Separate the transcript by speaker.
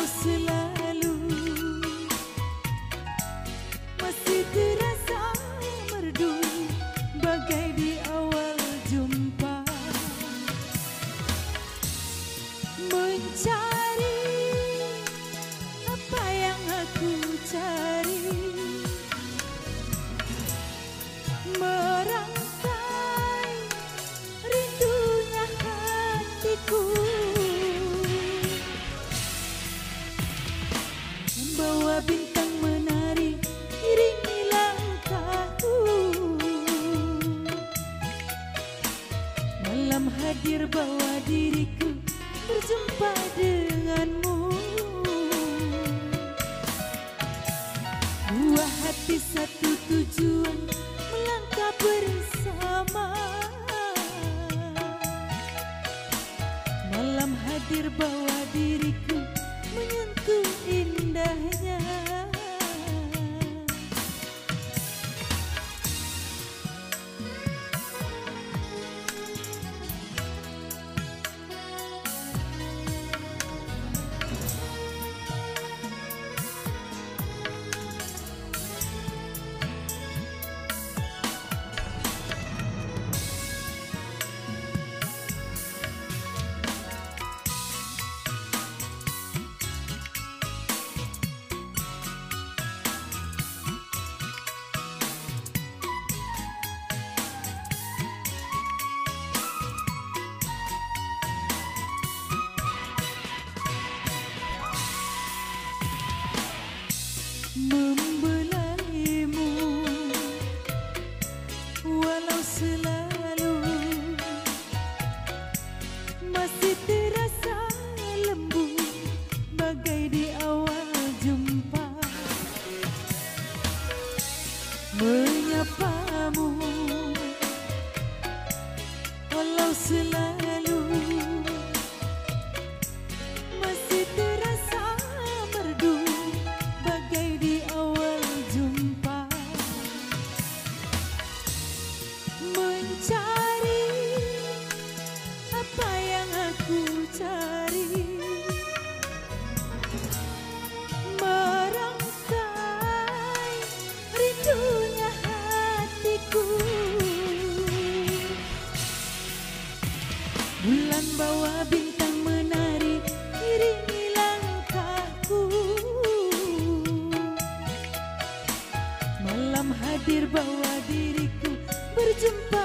Speaker 1: selalu masih terasa merdu bagai di awal jumpa, mencari apa yang aku cari, merangkai rindunya hatiku, membawa bintang menari iringi langkahku. Malam hadir bawa diriku berjumpa denganmu. Dua hati satu tujuan melangkah bersama. Malam hadir bawa diriku menyentuh indahnya. Membelaimu walau selalu masih terasa lembut bagai di awal jumpa, menyapamu walau selalu masih terasa merdu bagai di awal jumpa, mencari apa yang aku cari, merangkai rindunya hatiku. Bulan bawa bintang menari iringi langkahku. Malam hadir bawa diriku berjumpa